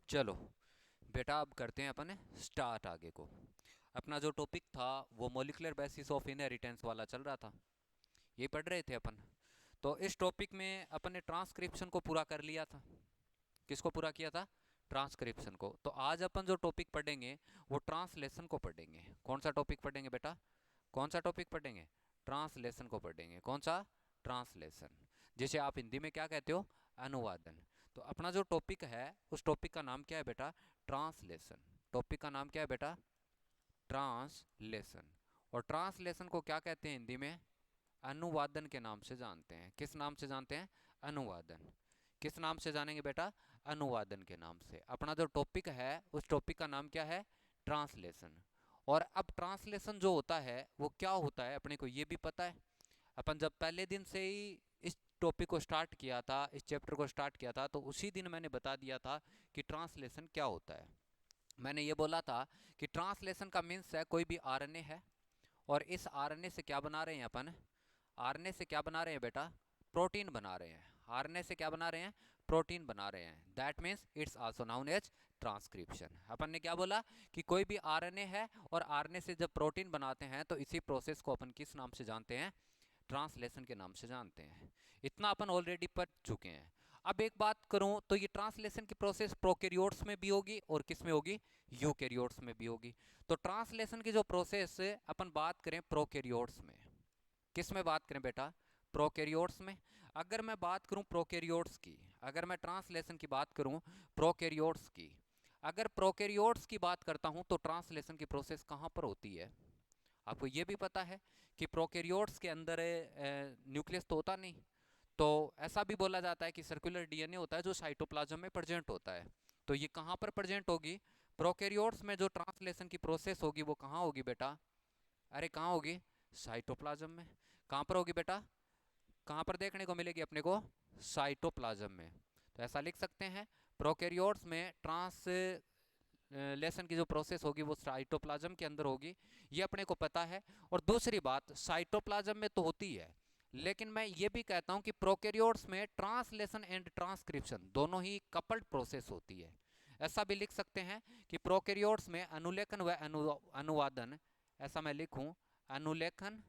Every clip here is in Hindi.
चलो बेटा, अब करते हैं अपन स्टार्ट आगे को। अपना जो टॉपिक था वो मॉलिक्यूलर बेसिस ऑफ इनहेरिटेंस वाला चल रहा था, ये पढ़ रहे थे अपन। तो इस टॉपिक में अपन ने ट्रांसक्रिप्शन को पूरा कर लिया था। किसको पूरा किया था? ट्रांसक्रिप्शन को। तो आज अपन जो टॉपिक पढ़ेंगे वो ट्रांसलेशन को पढ़ेंगे। कौन सा टॉपिक पढ़ेंगे बेटा? कौन सा टॉपिक पढ़ेंगे? ट्रांसलेशन को पढ़ेंगे। कौन सा? ट्रांसलेशन। जिसे आप हिंदी में क्या कहते हो? अनुवादन। तो अपना जो टॉपिक है उस टॉपिक का नाम क्या है बेटा? ट्रांसलेशन। टॉपिक का नाम क्या है बेटा? ट्रांसलेशन। और ट्रांसलेशन को क्या कहते हैं हिंदी में? अनुवादन के नाम से जानते हैं। किस नाम से जानते हैं? अनुवादन। किस नाम से जानेंगे बेटा? अनुवादन के नाम से। अपना जो टॉपिक है उस टॉपिक का नाम क्या है? ट्रांसलेशन। और अब ट्रांसलेशन जो होता है वो क्या होता है अपने को ये भी पता है। अपन जब पहले दिन से ही इस टॉपिक को स्टार्ट किया था, इस चैप्टर को स्टार्ट किया था, तो उसी दिन मैंने बता दिया था कि ट्रांसलेशन क्या होता है। मैंने ये बोला था कि ट्रांसलेशन का मीन्स है कोई भी आरएनए है और इस आरएनए से क्या बना रहे हैं अपन? आरएनए से क्या बना रहे हैं बेटा? प्रोटीन बना रहे हैं। आरएनए से क्या बना रहे हैं? प्रोटीन बना रहे हैं। That means it's also known as transcription. अपन ने क्या बोला कि कोई भी आरएनए है और आरएनए से जब प्रोटीन बनाते हैं तो इसी प्रोसेस को अपन किस नाम से जानते हैं? ट्रांसलेशन के नाम से जानते हैं। इतना अपन ऑलरेडी पढ़ चुके हैं। अब एक बात करूं तो ये ट्रांसलेशन की प्रोसेस प्रोकैरियोट्स में भी होगी और किस में होगी? यूकैरियोट्स में भी होगी। तो ट्रांसलेशन की जो प्रोसेस अपन बात करें प्रोकैरियोट्स में, किस में बात करें बेटा? प्रोकैरियोट्स में। अगर मैं बात करूं प्रोकैरियोट्स की, अगर मैं ट्रांसलेशन की बात करूं प्रोकैरियोट्स की, अगर प्रोकैरियोट्स की बात करता हूं तो ट्रांसलेशन की प्रोसेस कहां पर होती है? आपको ये भी पता है कि प्रोकैरियोट्स के अंदर न्यूक्लियस तो होता नहीं। तो ऐसा भी बोला जाता है कि सर्कुलर डीएनए होता है जो साइटोप्लाज्म में प्रेजेंट होता है। तो ये कहां पर प्रेजेंट होगी? प्रोकैरियोट्स में जो ट्रांसलेशन की प्रोसेस होगी वो कहां होगी बेटा? अरे कहाँ होगी? साइटोप्लाज्म में। कहाँ पर होगी बेटा? कहाँ पर देखने को मिलेगी अपने को? साइटोप्लाज्म में। तो ऐसा लिख सकते हैं, प्रोकैरियोट्स में ट्रांसलेशन की जो प्रोसेस होगी वो साइटोप्लाज्म के अंदर होगी। ये अपने को पता है। और दूसरी बात, साइटोप्लाज्म में तो होती है, लेकिन मैं ये भी कहता हूं कि प्रोकैरियोट्स में ट्रांसलेशन एंड ट्रांसक्रिप्शन दोनों ही कपल्ड प्रोसेस होती है। ऐसा भी लिख सकते हैं कि प्रोकैरियोट्स में अनुलेखन व अनुवादन, ऐसा मैं लिखूं, अनुलेखन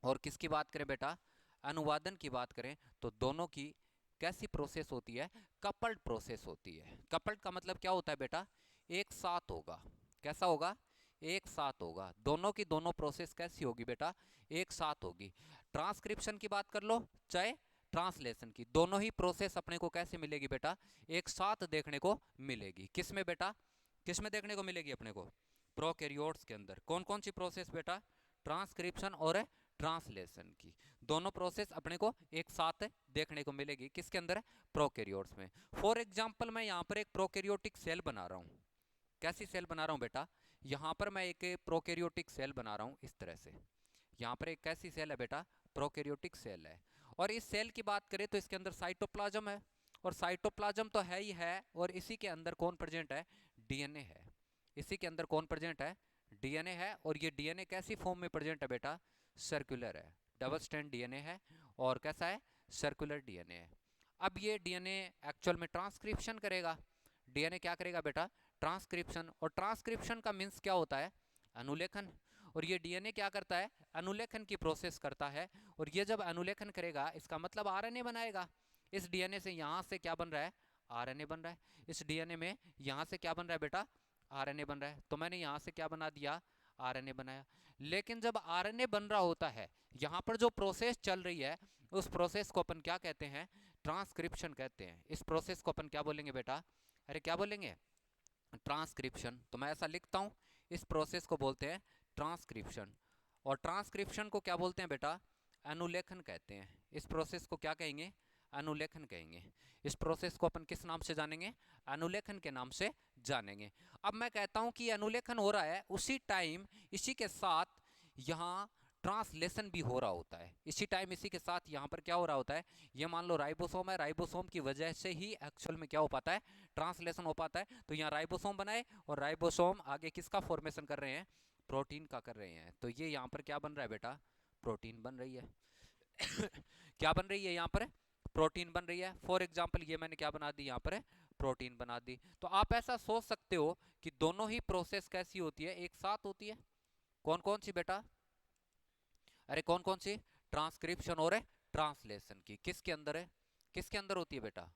और किसकी बात करें बेटा? अनुवादन की बात करें तो दोनों की कैसी प्रोसेस होती है? कपल्ड प्रोसेस होती है। कपल्ड का मतलब क्या होता है बेटा? एक साथ होगा। कैसा होगा? एक साथ होगा। दोनों की दोनों प्रोसेस कैसी होगी बेटा? एक साथ होगी। ट्रांसक्रिप्शन की बात कर लो चाहे ट्रांसलेशन की, दोनों ही प्रोसेस अपने को कैसे मिलेगी बेटा? एक साथ देखने को मिलेगी। किस में बेटा? किस में देखने को मिलेगी अपने को? प्रोकैरियोट्स के अंदर। कौन कौन सी प्रोसेस बेटा? ट्रांसक्रिप्शन और ट्रांसलेशन की। दोनों प्रोसेस अपने को एक साथ देखने को मिलेगी। किसके अंदर? प्रोकैरियोट्स में। फॉर एग्जांपल मैं यहाँ पर एक प्रोकैरियोटिक सेल बना रहा हूँ। कैसी सेल बना रहा हूँ बेटा? यहाँ पर मैं एक प्रोकैरियोटिक सेल बना रहा हूँ इस तरह से। यहाँ पर एक कैसी सेल है बेटा? प्रोकैरियोटिक सेल है। और इस सेल की बात करें तो इसके अंदर साइटोप्लाज्म है। और साइटोप्लाज्म तो है ही है, और इसी के अंदर कौन प्रेजेंट है? डीएनए है। इसी के अंदर कौन प्रेजेंट है? डीएनए है। और ये डीएनए कैसी फॉर्म में प्रेजेंट है बेटा? सर्कुलर है। डबल स्ट्रैंड डीएनए है। और कैसा है? सर्कुलर डीएनए है। अब ये डीएनए एक्चुअल में ट्रांसक्रिप्शन करेगा। डीएनए क्या करेगा बेटा? ट्रांसक्रिप्शन। और ट्रांसक्रिप्शन का मीन्स क्या होता है? अनुलेखन। और ये डीएनए क्या करता है? अनुलेखन की प्रोसेस करता है। और ये जब अनुलेखन करेगा इसका मतलब आरएनए बनाएगा। इस डीएनए से यहाँ से क्या बन रहा है? आरएनए बन रहा है। इस डीएनए में यहाँ से क्या बन रहा है बेटा? आरएनए बन रहा है। तो मैंने यहाँ से क्या बना दिया? आरएनए बनाया। लेकिन जब आरएनए बन रहा होता है, यहाँ पर जो प्रोसेस चल रही है उस प्रोसेस को अपन क्या कहते हैं? ट्रांसक्रिप्शन कहते हैं। इस प्रोसेस को अपन क्या बोलेंगे बेटा? अरे क्या बोलेंगे? ट्रांसक्रिप्शन। तो मैं ऐसा लिखता हूँ, इस प्रोसेस को बोलते हैं ट्रांसक्रिप्शन। और ट्रांसक्रिप्शन को क्या बोलते हैं बेटा? अनुलेखन कहते हैं। इस प्रोसेस को क्या कहेंगे? अनुलेखन कहेंगे। इस प्रोसेस को अपन किस नाम से जानेंगे? अनुलेखन के नाम से जानेंगे। अब मैं कहता हूं कि अनुलेखन हो रहा है, उसी टाइम इसी के साथ यहाँ ट्रांसलेशन भी हो रहा होता है। इसी टाइम इसी के साथ यहाँ पर क्या हो रहा होता है? ये मान लो राइबोसोम है, राइबोसोम की वजह से ही एक्चुअल में क्या हो पाता है? ट्रांसलेशन हो पाता है। तो यहाँ राइबोसोम बनाए और राइबोसोम आगे किसका फॉर्मेशन कर रहे हैं? प्रोटीन का कर रहे हैं। तो ये यहाँ पर क्या बन रहा है बेटा? प्रोटीन बन रही है। क्या बन रही है यहाँ पर? प्रोटीन बन रही है। फॉर एग्जाम्पल ये मैंने क्या बना दी यहाँ पर? प्रोटीन बना दी। तो आप ऐसा सोच सकते हो कि दोनों ही प्रोसेस कैसी होती है, एक साथ होती है। कौन कौन सी बेटा? अरे कौन कौन सी? ट्रांसक्रिप्शन और ट्रांसलेशन की। किसके अंदर है? किसके अंदर होती है बेटा?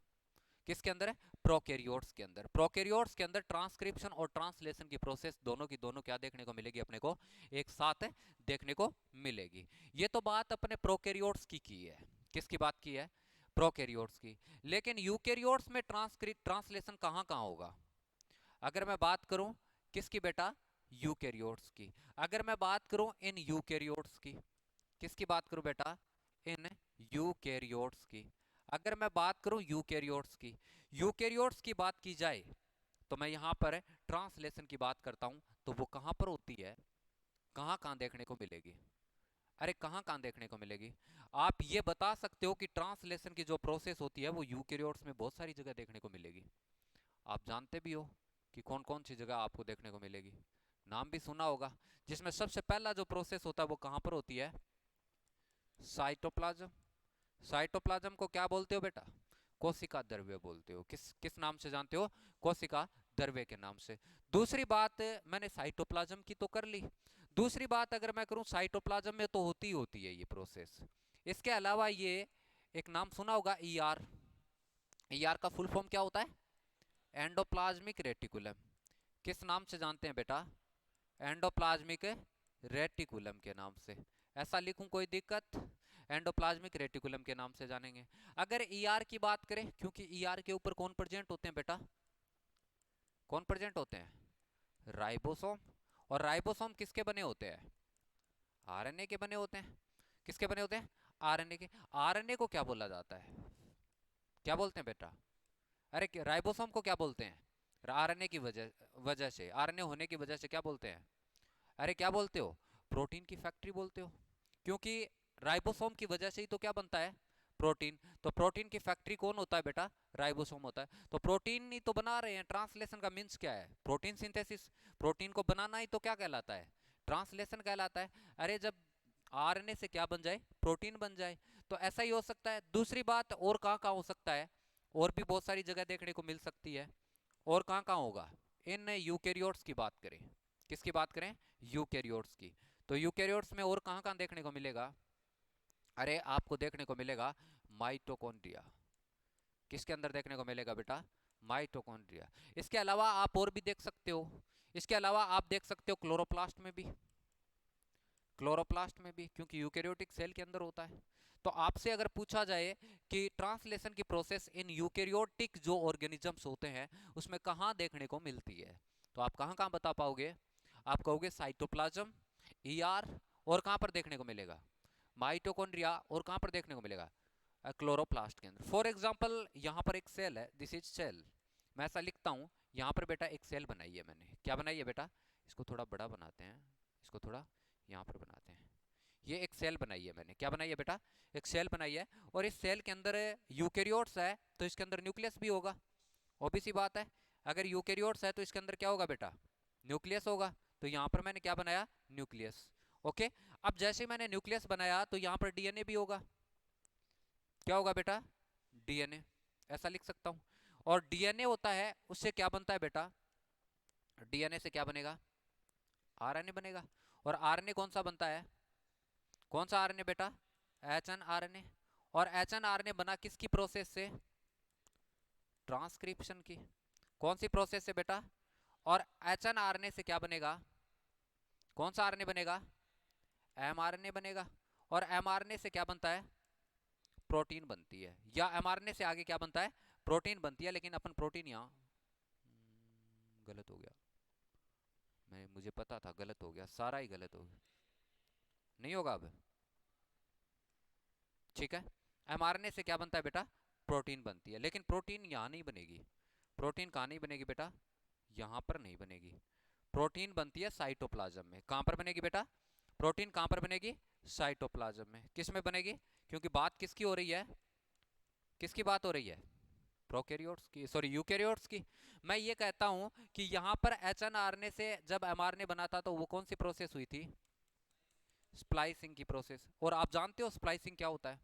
किसके अंदर है? प्रोकैरियोट्स के अंदर। प्रोकैरियोट्स के अंदर ट्रांसक्रिप्शन और ट्रांसलेशन की प्रोसेस दोनों की दोनों क्या देखने को मिलेगी अपने को? एक साथ देखने को मिलेगी। ये तो बात अपने प्रोकैरियोट्स की है। किसकी बात की है? प्रोकैरियोट्स की। लेकिन यूकैरियोट्स में ट्रांसलेशन कहां कहां होगा? अगर मैं बात करूं किसकी बेटा? यूकैरियोट्स की। अगर मैं बात करूं इन यूकैरियोट्स की, किसकी बात करूं बेटा? इन यूकैरियोट्स की। अगर मैं बात करूं यूकैरियोट्स की, यूकैरियोट्स की बात की जाए तो मैं यहां पर ट्रांसलेशन की बात करता हूं, तो वो कहां पर होती है? कहां कहां देखने को मिलेगी? अरे कहां कहां देखने को मिलेगी? आप ये बता सकते हो कि ट्रांसलेशन की जो प्रोसेस होती है वो यूकैरियोट्स में बहुत सारी जगह देखने को मिलेगी। आप जानते भी हो कि कौन कौन सी जगह आपको देखने को मिलेगी, नाम भी सुना होगा। जिसमें सबसे पहला जो प्रोसेस होता है वो कहां पर होती है? साइटोप्लाज्म। साइटोप्लाज्म को क्या बोलते हो बेटा? कोशिका द्रव्य बोलते हो। किस किस नाम से जानते हो? कोशिका द्रव्य के नाम से। दूसरी बात मैंने साइटोप्लाज्म की तो कर ली। दूसरी बात अगर मैं करूं, साइटोप्लाज्म में तो होती है ये प्रोसेस। इसके अलावा ये एक नाम सुना होगा, ईआर। ईआर का फुल फॉर्म क्या होता है? Endoplasmic reticulum. किस नाम से जानते हैं बेटा? एंडोप्लाज्मिक रेटिकुलम के नाम से। ऐसा लिखूं कोई दिक्कत? एंडोप्लाज्मिक रेटिकुलम के नाम से जानेंगे। अगर ईआर की बात करें, क्योंकि ईआर के ऊपर कौन प्रेजेंट होते हैं बेटा? कौन प्रेजेंट होते हैं? राइबोसोम। और राइबोसोम किसके बने होते हैं? आरएनए के बने होते हैं। किसके बने होते हैं? आरएनए के। आरएनए को क्या बोला जाता है? क्या बोलते हैं बेटा? अरे राइबोसोम को क्या बोलते हैं? आरएनए की वजह वजह से, आरएनए होने की वजह से क्या बोलते हैं? अरे क्या बोलते हो? प्रोटीन की फैक्ट्री बोलते हो। क्योंकि राइबोसोम की वजह से ही तो क्या बनता है? प्रोटीन। तो प्रोटीन की फैक्ट्री कौन होता है बेटा? राइबोसोम होता है। तो प्रोटीन ही तो बना रहे हैं। ट्रांसलेशन का मीन्स क्या है? Protein synthesis. प्रोटीन को बनाना ही तो क्या कहलाता है? ट्रांसलेशन कहलाता है। अरे जब आरएनए से क्या बन जाए? प्रोटीन बन जाए। तो ऐसा ही हो सकता है। दूसरी बात, और कहाँ कहाँ हो सकता है? और भी बहुत सारी जगह देखने को मिल सकती है। और कहाँ कहाँ होगा? इन यूकैरियोट्स की बात करें। किसकी बात करें? यूकैरियोट्स की। तो यूकैरियोट्स में और कहाँ कहाँ देखने को मिलेगा? अरे आपको देखने को मिलेगा माइटोकॉन्ड्रिया। किसके अंदर देखने को मिलेगा बेटा? माइटोकॉन्ड्रिया। इसके अलावा आप और भी देख सकते हो। इसके अलावा आप देख सकते हो क्लोरोप्लास्ट में भी। क्लोरोप्लास्ट में भी, क्योंकि यूकैरियोटिक सेल के अंदर होता है। तो आपसे अगर पूछा जाए कि ट्रांसलेशन की प्रोसेस इन यूकैरियोटिक जो ऑर्गेनिजम्स होते हैं उसमें कहाँ देखने को मिलती है, तो आप कहाँ कहाँ बता पाओगे? आप कहोगे साइटोप्लाज्म, ईआर, और कहाँ पर देखने को मिलेगा? माइटोकॉन्ड्रिया, और कहाँ पर देखने को मिलेगा? क्लोरोप्लास्ट के अंदर। फॉर एग्जाम्पल यहाँ पर एक सेल है, दिस इज सेल। मैं ऐसा लिखता हूँ, यहाँ पर बेटा एक सेल बनाई है मैंने। क्या बनाई है बेटा? इसको थोड़ा बड़ा बनाते हैं, इसको थोड़ा यहाँ पर बनाते हैं। ये एक सेल बनाई है मैंने। क्या बनाई है बेटा? एक सेल बनाई है। और इस सेल के अंदर यूकैरियोट्स है तो इसके अंदर न्यूक्लियस भी होगा। ऑब्वियस सी बात है, अगर यूकैरियोट्स है तो इसके अंदर क्या होगा बेटा? न्यूक्लियस होगा। तो यहाँ पर मैंने क्या बनाया? न्यूक्लियस। ओके। अब जैसे मैंने न्यूक्लियस बनाया तो यहाँ पर डीएनए भी होगा। क्या होगा बेटा? डीएनए। ऐसा लिख सकता हूँ। और डीएनए होता है, उससे क्या बनता है बेटा? डीएनए से क्या बनेगा? आरएनए बनेगा। और आरएनए कौन सा बनता है? कौन सा आरएनए बेटा? एचएनआरएनए। और एचएनआरएनए बना किसकी प्रोसेस से? ट्रांसक्रिप्शन की। कौन सी प्रोसेस से बेटा? और एचएनआरएनए से क्या बनेगा? कौन सा आरएनए बनेगा? एमआरएनए बनेगा। और एमआरएनए से क्या बनता है? प्रोटीन बनती है। या एमआरएनए से आगे क्या बनता है? प्रोटीन बनती है। लेकिन अपन प्रोटीन यहाँ गलत हो गया। मुझे पता था गलत हो गया, सारा ही गलत हो गया। नहीं होगा अब? ठीक है। एमआरएनए से क्या बनता है बेटा? प्रोटीन बनती है। लेकिन प्रोटीन यहाँ नहीं बनेगी। प्रोटीन कहाँ नहीं बनेगी बेटा? यहाँ पर नहीं बनेगी। प्रोटीन बनती है साइटोप्लाज्म में। कहाँ पर बनेगी बेटा? प्रोटीन कहाँ पर बनेगी? साइटोप्लाज्म में। किस में बनेगी? क्योंकि बात किसकी हो रही है? किसकी बात हो रही है? प्रोकैरियोट्स की, सॉरी यूकैरियोट्स की। मैं ये कहता हूं कि यहाँ पर एचएनआरएनए से जब एमआरएनए बना था तो वो कौन सी प्रोसेस हुई थी? स्प्लाइसिंग की प्रोसेस। और आप जानते हो स्प्लाइसिंग क्या होता है?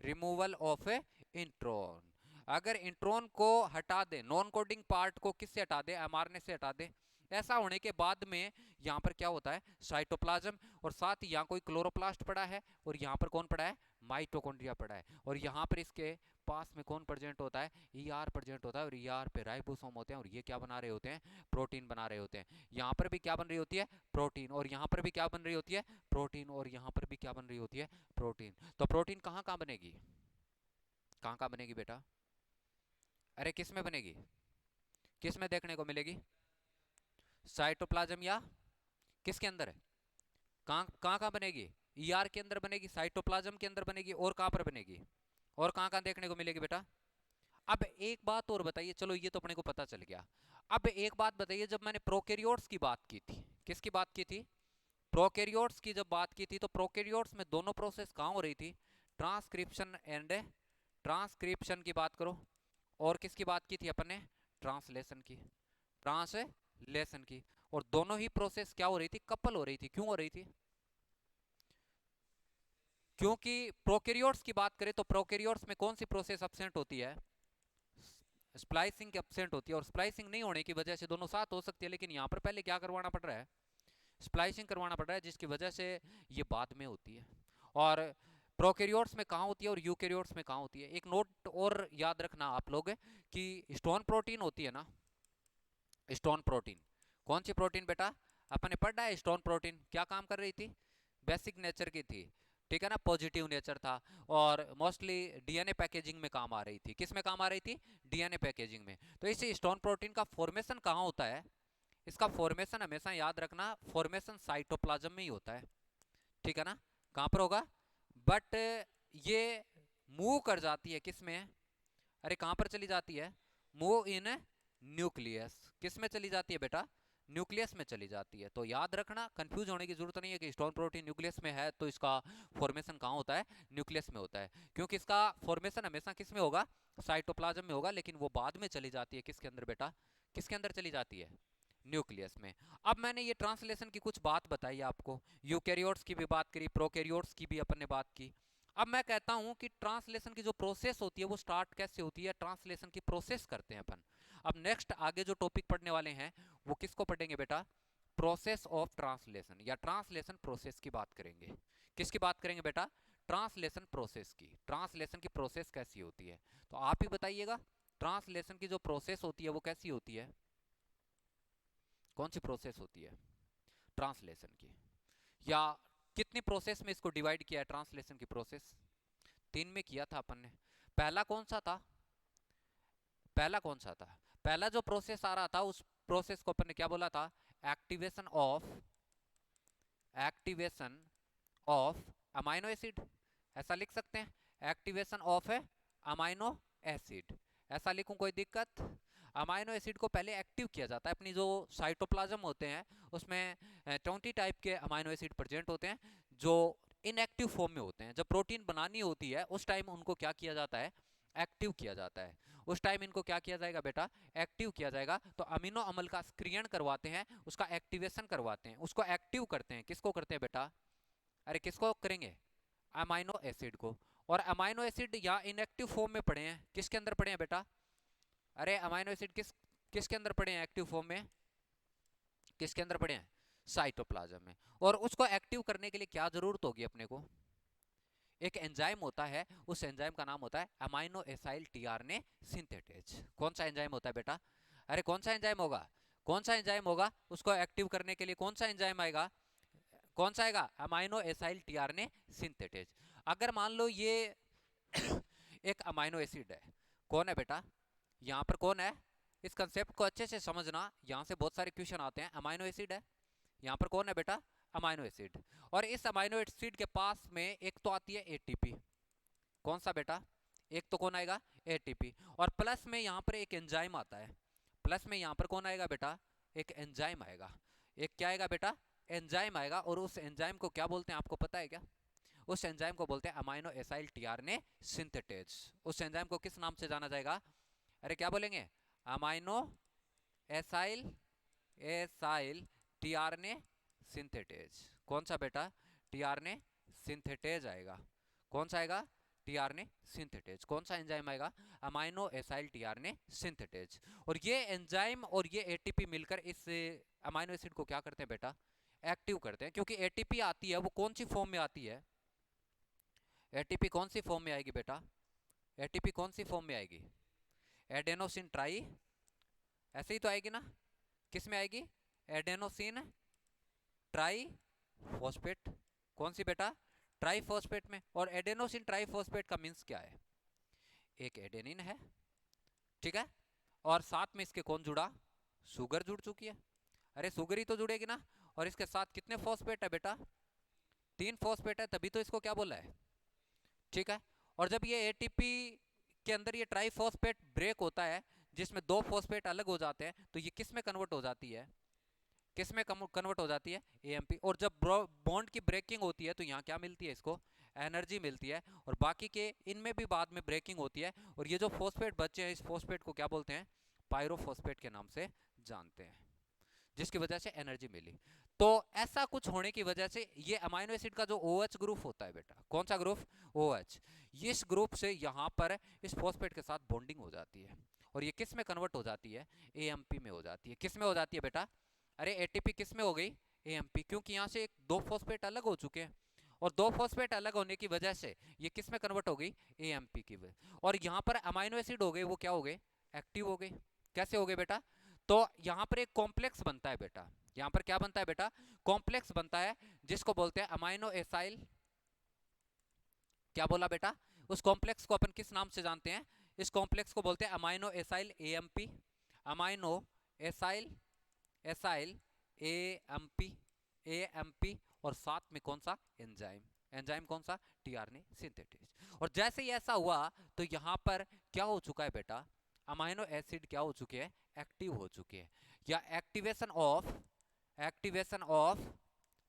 Removal of A intron. अगर इंट्रोन को हटा दे, नॉन कोडिंग पार्ट को किससे हटा दे, एमआरएनए से हटा दे, ऐसा होने के बाद में यहाँ पर क्या होता है, साइटोप्लाज्म, और साथ ही यहाँ कोई क्लोरोप्लास्ट पड़ा है और यहाँ पर कौन पड़ा है, माइटोकॉन्ड्रिया पड़ा है, और यहाँ पर इसके पास में कौन प्रेजेंट होता है, ईआर प्रेजेंट होता है, और ईआर पे राइबोसोम होते हैं, और ये क्या बना रहे होते हैं, प्रोटीन बना रहे होते हैं। यहाँ पर भी क्या बन रही होती है, प्रोटीन, और यहाँ पर भी क्या बन रही होती है, प्रोटीन, और यहाँ पर भी क्या बन रही होती है, प्रोटीन। तो प्रोटीन कहाँ कहाँ बनेगी, कहाँ कहाँ बनेगी बेटा, अरे किस में बनेगी, किस में देखने को मिलेगी, साइटोप्लाज्म या किसके अंदर है, कहाँ कहाँ कहाँ बनेगी, ईआर के अंदर बनेगी, साइटोप्लाज्म के अंदर बनेगी, और कहाँ पर बनेगी, और कहाँ कहाँ देखने को मिलेगी बेटा। अब एक बात और बताइए, चलो ये तो अपने को पता चल गया। अब एक बात बताइए, जब मैंने प्रोकैरियोट्स की बात की थी, किसकी बात की थी, प्रोकैरियोट्स की जब बात की थी, तो प्रोकैरियोट्स में दोनों प्रोसेस कहाँ हो रही थी, ट्रांसक्रिप्शन एंड ट्रांसक्रिप्शन की बात करो, और किसकी बात की थी अपन ने, ट्रांसलेशन की, ट्रांसलेशन की, और दोनों ही प्रोसेस क्या हो रही थी, कपल हो रही थी। क्यों हो रही थी, क्योंकि प्रोकैरियोट्स की बात करें तो प्रोकैरियोट्स में कौन सी प्रोसेस एब्सेंट होती है, स्प्लाइसिंग एब्सेंट होती है, और स्प्लाइसिंग नहीं होने की वजह से दोनों साथ हो सकती है, लेकिन यहाँ पर पहले क्या करवाना पड़ रहा है, स्प्लाइसिंग करवाना पड़ रहा है, जिसकी वजह से ये बाद में होती है। और प्रोकैरियोट्स में कहाँ होती है और यूकैरियोट्स में कहाँ होती है। एक नोट और याद रखना आप लोग कि स्टोन प्रोटीन होती है ना, स्टोन प्रोटीन, कौन सी प्रोटीन बेटा, अपने पढ़ा है, स्टोन प्रोटीन क्या काम कर रही थी, बेसिक नेचर की थी, ठीक है ना, पॉजिटिव नेचर था, और मोस्टली डीएनए पैकेजिंग में काम आ रही थी, किस में काम आ रही थी, डीएनए पैकेजिंग में। तो इसी स्टोन प्रोटीन का फॉर्मेशन कहाँ होता है, इसका फॉर्मेशन हमेशा याद रखना, फॉर्मेशन साइटोप्लाज्म में ही होता है, ठीक है ना, कहाँ पर होगा, बट ये मूव कर जाती है किस में, अरे कहाँ पर चली जाती है, मूव इन न्यूक्लियस, किस में चली जाती है बेटा, न्यूक्लियस में चली जाती है। तो याद रखना, कंफ्यूज होने की जरूरत नहीं है कि स्टोन प्रोटीन न्यूक्लियस में है तो इसका फॉर्मेशन कहाँ होता है, न्यूक्लियस में होता है, क्योंकि इसका फॉर्मेशन हमेशा किस में होगा, साइटोप्लाज्म में होगा, लेकिन वो बाद में चली जाती है किसके अंदर बेटा, किसके अंदर चली जाती है, न्यूक्लियस में। अब मैंने ये ट्रांसलेशन की कुछ बात बताई आपको, यूकैरियोट्स की भी बात करी, प्रोकैरियोट्स की भी अपन ने बात की। अब मैं कहता हूं कि ट्रांसलेशन की जो प्रोसेस होती है वो स्टार्ट कैसे होती है, ट्रांसलेशन की प्रोसेस करते हैं अपन। अब नेक्स्ट आगे जो टॉपिक पढ़ने वाले हैं वो किसको पढ़ेंगे बेटा, प्रोसेस ऑफ ट्रांसलेशन या ट्रांसलेशन प्रोसेस की बात करेंगे। किसकी बात करेंगे बेटा, ट्रांसलेशन प्रोसेस की, ट्रांसलेशन की प्रोसेस कैसी होती है। तो आप ही बताइएगा, ट्रांसलेशन की जो प्रोसेस होती है वो कैसी होती है, कौन सी प्रोसेस होती है ट्रांसलेशन की, या कितनी प्रोसेस में इसको डिवाइड किया है ट्रांसलेशन की प्रोसेस, 3 में किया था अपन ने। पहला कौन सा था, पहला कौन सा था, पहला जो प्रोसेस आ रहा था उस प्रोसेस को अपन ने क्या बोला था, activation of, activation of amino acid, ऐसा लिख सकते हैं, एक्टिवेशन ऑफ अमाइनो एसिड, ऐसा लिखूं कोई दिक्कत। अमाइनो एसिड को पहले एक्टिव किया जाता है, अपनी जो साइटोप्लाज्म होते हैं उसमें 20 टाइप के अमाइनो एसिड प्रेजेंट होते हैं जो इनएक्टिव फॉर्म में होते हैं। जब प्रोटीन बनानी होती है उस टाइम उनको क्या किया जाता है, एक्टिव किया जाता है, उस टाइम इनको क्या किया जाएगा बेटा, एक्टिव किया जाएगा। तो अमीनो अम्ल का सक्रियण करवाते हैं, उसका एक्टिवेशन करवाते हैं, उसको एक्टिव करते हैं, किसको करते हैं बेटा, अरे किसको करेंगे, अमाइनो एसिड को। और अमाइनो एसिड या इनएक्टिव फॉर्म में पड़े हैं, किसके अंदर पड़े हैं बेटा, अरे अमाइनो एसिड किसके अंदर पड़े हैं एक्टिव फॉर्म में, किसके अंदर पड़े हैं, साइटोप्लाज्म में। और उसको एक्टिव करने के लिए क्या जरूरत होगी अपने को, एक एंजाइम होता है, उस एंजाइम का नाम होता है अमाइनो एसाइल टीआरएनए सिंथेटेज। कौन सा एंजाइम होता है बेटा, अरे कौन सा एंजाइम होगा, कौन सा एंजाइम होगा, उसको एक्टिव करने के लिए कौन सा एंजाइम आएगा, कौन सा आएगा, अमाइनो एसाइल टीआरएनए सिंथेटेज। अगर मान लो ये एक अमाइनो एसिड है, कौन है बेटा, यहाँ पर कौन है, इस कंसेप्ट को अच्छे से समझना, यहाँ से बहुत सारे क्वेश्चन आते हैं। अमाइनो एसिड है, यहाँ पर कौन है बेटा, अमाइनो एसिड, और इस अमाइनो एसिड के पास में एक तो आती है एटीपी, कौन सा बेटा, एक तो कौन आएगा, एटीपी, और प्लस में यहाँ पर एक एंजाइम आता है, प्लस में यहाँ पर कौन आएगा बेटा, एक एंजाइम आएगा, एक क्या आएगा बेटा, एंजाइम आएगा। और उस एंजाइम को क्या बोलते हैं आपको पता है क्या, उस एंजाइम को बोलते हैं अमाइनो एसाइल टीआरएनए सिंथेटेज। उस एंजाइम को किस नाम से जाना जाएगा, अरे क्या बोलेंगे, amino acyl, acyl tRNA synthetase. कौन सा बेटा, टीआरएनए सिंथेटेज आएगा, कौन सा आएगा, टीआरएनए सिंथेटेज। कौन सा एंजाइम आएगा? Amino acyl tRNA synthetase. और ये एंजाइम और ये एटीपी मिलकर इस अमाइनो एसिड को क्या करते हैं बेटा? एक्टिव करते हैं। क्योंकि एटीपी आती है वो कौन सी फॉर्म में आती है? एटीपी कौन सी फॉर्म में आएगी बेटा? एटीपी कौन सी फॉर्म में आएगी? एडेनोसिन ट्राई, ऐसे ही तो आएगी ना? किस में आएगी? Adenosine try phosphate. कौन सी बेटा? ट्राई फॉस्फेट में। और एडेनोसिन ट्राई फॉस्फेट का मीन्स क्या है? एक एडेनिन है, ठीक है, और साथ में इसके कौन जुड़ा? शुगर जुड़ चुकी है। अरे शुगर ही तो जुड़ेगी ना। और इसके साथ कितने फॉस्फेट है बेटा? 3 फॉस्फेट है, तभी तो इसको क्या बोला है, ठीक है। और जब ये एटीपी के अंदर ये ट्राइफॉस्फेट ब्रेक होता है, जिसमें 2 फॉस्फेट अलग हो जाते हैं, तो ये किस में कन्वर्ट हो जाती है? किस में कन्वर्ट हो जाती है? एएमपी। और जब बॉन्ड की ब्रेकिंग होती है तो यहाँ क्या मिलती है इसको? एनर्जी मिलती है। और बाकी के इनमें भी बाद में ब्रेकिंग होती है, और ये जो फॉस्फेट बचे हैं इस फॉस्फेट को क्या बोलते हैं? पायरोफॉस्फेट के नाम से जानते हैं, जिसकी वजह से एनर्जी मिली। तो ऐसा कुछ होने की वजह से ये अमाइनो एसिड का जो OH ग्रुप होता है बेटा, कौन सा ग्रुप? OH। इस ग्रुप से यहाँ पर इस फॉस्फेट के साथ बॉन्डिंग हो जाती है, और ये किस में कन्वर्ट हो जाती है? AMP में हो जाती है। किस में हो जाती है बेटा? अरे ATP किस में हो गई? AMP। क्योंकि यहाँ से 2 फॉस्फेट अलग हो चुके हैं, और 2 फॉस्फेट अलग होने की वजह से ये किस में कन्वर्ट हो गई? AMP की वजह। और यहाँ पर अमाइनो एसिड हो गए, वो क्या हो गए? एक्टिव हो गए। कैसे हो गए बेटा? तो यहाँ पर एक कॉम्प्लेक्स बनता है बेटा। यहाँ पर क्या बनता है बेटा? कॉम्प्लेक्स बनता है, जिसको बोलते हैं अमाइनो एसाइल। क्या बोला बेटा? उस कॉम्प्लेक्स को अपन किस नाम से जानते हैं? इस कॉम्प्लेक्स को बोलते हैं amino acyl AMP। Amino acyl acyl AMP AMP। और साथ में कौन सा? एंजाइम। एंजाइम कौन सा? TRNA synthetase. और जैसे ही ऐसा हुआ तो यहाँ पर क्या हो चुका है बेटा? अमाइनो एसिड क्या हो चुके हैं? एक्टिव हो चुके हैं। या एक्टिवेशन ऑफ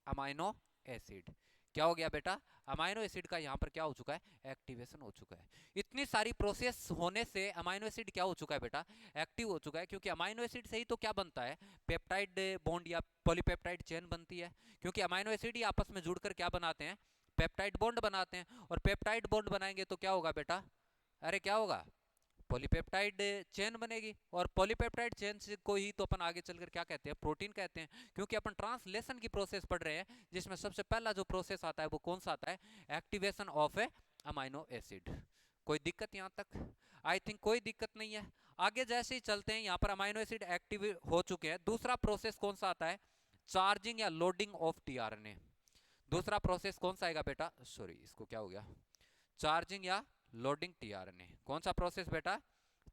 अमाइनो एसिड। क्या हो गया बेटा? अमाइनो एसिड का यहाँ पर क्या हो चुका है? एक्टिवेशन हो चुका है। इतनी सारी प्रोसेस होने से अमाइनो एसिड क्या हो चुका है बेटा? एक्टिव हो चुका है। क्योंकि अमाइनो एसिड से ही तो क्या बनता है? पेप्टाइड बॉन्ड या पॉलीपेप्टाइड चेन बनती है। क्योंकि अमाइनो एसिड ही आपस में जुड़कर क्या बनाते हैं? पेप्टाइड बॉन्ड बनाते हैं। और पेप्टाइड बॉन्ड बनाएंगे तो क्या होगा बेटा? अरे क्या होगा? पॉलीपेप्टाइड चेन बनेगी। और पॉलीपेप्टाइड चेन को ही तो अपन आगे चलकर क्या कहते हैं? प्रोटीन कहते हैं। क्योंकि अपन ट्रांसलेशन की प्रोसेस पढ़ रहे हैं, जिसमें सबसे पहला जो प्रोसेस आता है वो कौन सा आता है? Activation of A amino acid. कोई दिक्कत यहाँ तक? आई थिंक कोई दिक्कत नहीं है। आगे जैसे ही चलते हैं, यहाँ पर अमाइनो एसिड एक्टिव हो चुके हैं। दूसरा प्रोसेस कौन सा आता है? चार्जिंग या लोडिंग ऑफ टीआरएनए। दूसरा प्रोसेस कौन सा आएगा बेटा? सॉरी, इसको क्या हो गया? चार्जिंग या लोडिंग टीआरएनए। कौन सा प्रोसेस बेटा?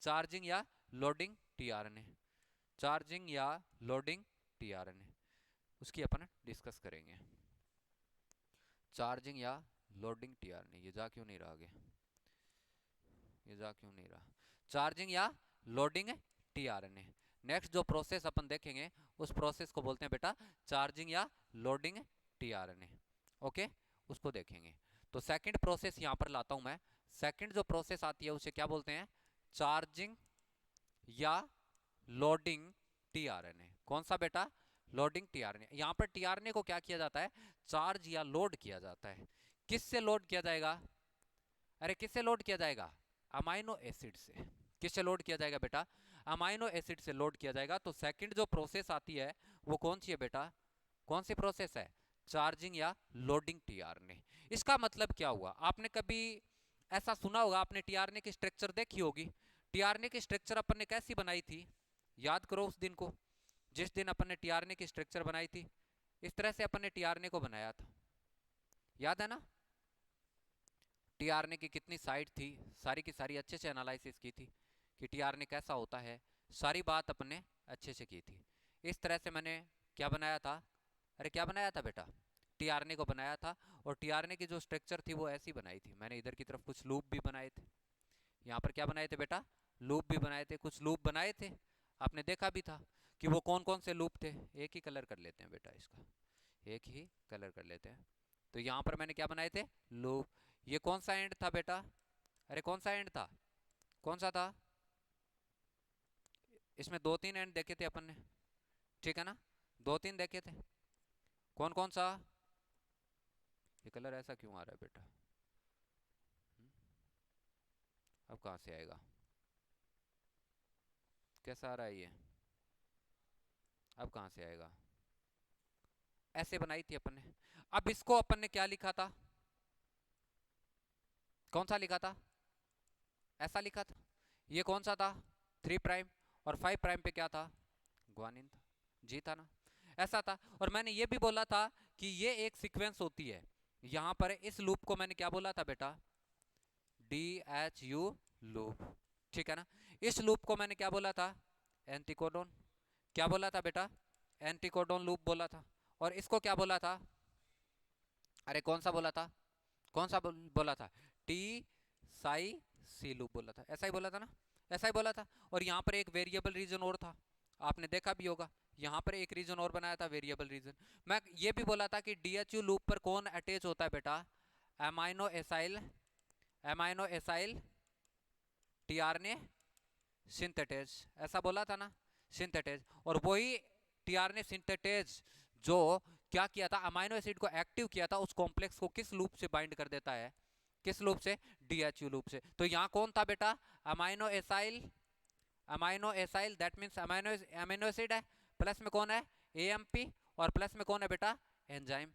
चार्जिंग या लोडिंग टीआरएनए। चार्जिंग या लोडिंग टीआरएनए, उसकी अपन डिस्कस करेंगे। चार्जिंग या लोडिंग टीआरएनए। ये जा क्यों नहीं रहा आगे? ये जा क्यों नहीं रहा? चार्जिंग या लोडिंग टीआरएनए। नेक्स्ट जो प्रोसेस अपन देखेंगे उस प्रोसेस को बोलते हैं बेटा चार्जिंग या लोडिंग टीआरएनए। ओके, उसको देखेंगे। तो सेकंड प्रोसेस यहां पर लाता हूं मैं। सेकंड जो प्रोसेस आती है उसे क्या बोलते हैं? चार्जिंग या लोडिंग टीआरएनए। कौन सा बेटा? Loading tRNA. यहां पर टीआरएनए को क्या किया जाता है? चार्ज या लोड किया जाता है। किससे लोड किया जाएगा? अरे किससे लोड किया जाएगा? अमाइनो एसिड से। किससे लोड किया जाएगा बेटा? अमाइनो एसिड से लोड किया जाएगा। तो सेकंड जो प्रोसेस आती है वो कौन सी है बेटा? कौन सी प्रोसेस है? चार्जिंग या लोडिंग टीआरएनए। इसका मतलब क्या हुआ? आपने कभी ऐसा सुना होगा, आपने टीआरएनए की स्ट्रक्चर देखी होगी। टीआरएनए की स्ट्रक्चर अपन ने कैसी बनाई थी? याद करो उस दिन को, जिस दिन अपन ने टीआरएनए की स्ट्रक्चर बनाई थी। इस तरह से अपन ने टीआरएनए को बनाया था, याद है ना? टीआरएनए की कितनी साइड थी, सारी की सारी अच्छे से एनालिसिस की थी कि टीआरएनए कैसा होता है। सारी बात अपन ने अच्छे से की थी। इस तरह से मैंने क्या बनाया था? अरे क्या बनाया था बेटा? टीआरएनए को बनाया था। और टीआरएनए की जो स्ट्रक्चर थी वो ऐसी बनाई थी। मैंने इधर की तरफ कुछ लूप भी बनाए थे। यहाँ पर क्या बनाए थे बेटा? लूप भी बनाए थे। कुछ लूप बनाए थे, आपने देखा भी था कि वो कौन कौन से लूप थे। एक ही कलर कर लेते हैं बेटा, इसका एक ही कलर कर लेते हैं। तो यहाँ पर मैंने क्या बनाए थे? लूप। ये कौन सा एंड था बेटा? अरे कौन सा एंड था? कौन सा था? इसमें 2-3 एंड देखे थे अपन ने, ठीक है ना? 2-3 देखे थे। कौन कौन सा? ये कलर ऐसा क्यों आ रहा है बेटा? अब कहाँ से आएगा, कैसा आ रहा है ये, अब कहाँ से आएगा, ऐसे बनाई थी अपन ने। अब इसको अपन ने क्या लिखा था, कौन सा लिखा था, ऐसा लिखा था। ये कौन सा था, 3' और 5' पे क्या था, ग्वानिन था, जी था ना, ऐसा था। और मैंने ये भी बोला था कि ये एक सीक्वेंस होती है। यहां पर इस लूप को मैंने क्या बोला था बेटा, DHU लूप, ठीक है ना। इस लूप को मैंने क्या बोला था, एंटीकोडोन, क्या बोला था बेटा, एंटीकोडोन लूप बोला था। और इसको क्या बोला था, अरे कौन सा बोला था, कौन सा बोला था, टी साई सी लूप बोला था, ऐसा ही बोला था ना, ऐसा ही बोला था। और यहाँ पर एक वेरिएबल रीजन और था, आपने देखा भी होगा, यहाँ पर एक रीजन और बनाया था, वेरिएबल रीजन। मैं ये भी बोला था कि DHU लूप पर कौन अटैच होता है बेटा, amino acyl, amino acyl tRNA synthetase, ऐसा बोला था ना, सिंथेटेज। और वही टीआरएनए सिंथेटेज जो क्या किया था, अमाइनो एसिड को एक्टिव किया था, उस कॉम्प्लेक्स को किस लूप से बाइंड कर देता है, किस लूप से, DHU लूप से। तो यहाँ कौन था बेटा, amino acyl, amino acyl that means amino amino acid है, प्लस में कौन है, AMP, और प्लस में कौन है बेटा, एंजाइम।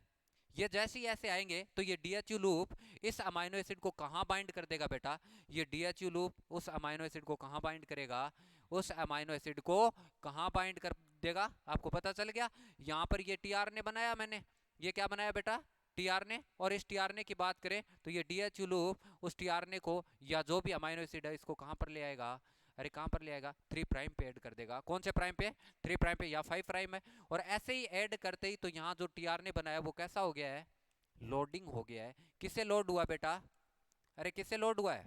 ये जैसे ही ऐसे आएंगे तो ये DHU लूप इस अमाइनो एसिड को कहाँ बाइंड कर देगा बेटा, ये DHU लूप उस अमाइनो एसिड को कहाँ बाइंड करेगा, उस अमाइनो एसिड को कहाँ बाइंड कर देगा, आपको पता चल गया। यहाँ पर ये TRNA बनाया मैंने, ये क्या बनाया बेटा, TRNA। और इस TRNA की बात करें तो ये DHU लूप उस TRNA को या जो भी अमाइनो एसिड है इसको कहाँ पर ले आएगा, अरे कहाँ पर ले आएगा, 3' पे ऐड कर देगा। कौन से प्राइम पे, 3' पे या 5' है। और ऐसे ही ऐड करते ही तो यहाँ जो TRNA बनाया वो कैसा हो गया है, लोडिंग हो गया है। किससे लोड हुआ बेटा, अरे किससे लोड हुआ है,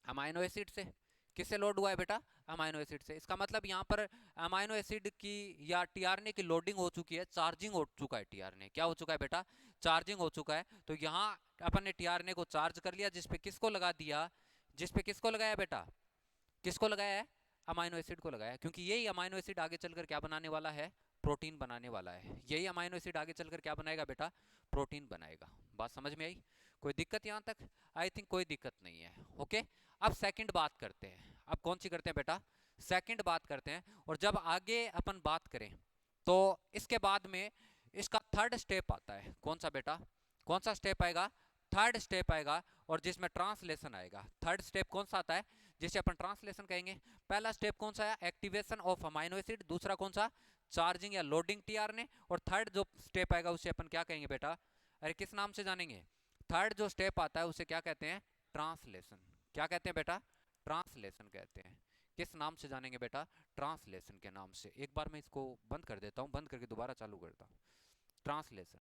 अमाइनो एसिड से। किससे लोड हुआ है बेटा, अमाइनो एसिड से। इसका मतलब यहाँ पर अमाइनो एसिड की या TRNA की लोडिंग हो चुकी है, चार्जिंग हो चुका है TRNA, क्या हो चुका है बेटा, चार्जिंग हो चुका है। तो यहाँ अपन ने TRNA को चार्ज कर लिया, जिसपे किसको लगा दिया, जिसपे किसको लगाया बेटा, किसको लगाया है, अमाइनो एसिड को लगाया है। क्योंकि यही अमाइनो एसिड आगे चलकर क्या बनाने वाला है, प्रोटीन बनाने वाला है। यही अमाइनो एसिड आगे चलकर क्या बनाएगा बेटा, प्रोटीन बनाएगा। बात समझ में आई, कोई दिक्कत यहाँ तक, आई थिंक कोई दिक्कत नहीं है। ओके, अब सेकंड बात करते हैं, अब कौन सी करते हैं बेटा, सेकंड बात करते हैं। और जब आगे अपन बात करें तो इसके बाद में इसका थर्ड स्टेप आता है, कौन सा बेटा, कौन सा स्टेप आएगा, थर्ड स्टेप आएगा। और जिसमें ट्रांसलेशन आएगा, थर्ड स्टेप कौन सा आता है जिसे अपन ट्रांसलेशन कहेंगे। पहला स्टेप कौन सा है, एक्टिवेशन ऑफ अमाइनो एसिड, दूसरा कौन सा, चार्जिंग या लोडिंग TRNA। और थर्ड जो स्टेप आएगा उसे अपन क्या कहेंगे बेटा, अरे किस नाम से जानेंगे, थर्ड जो स्टेप आता है उसे क्या कहते हैं, ट्रांसलेशन। क्या कहते हैं बेटा, ट्रांसलेशन कहते हैं। किस नाम से जानेंगे बेटा, ट्रांसलेशन के नाम से। एक बार मैं इसको बंद कर देता हूँ, बंद करके दोबारा चालू करता हूँ, ट्रांसलेशन।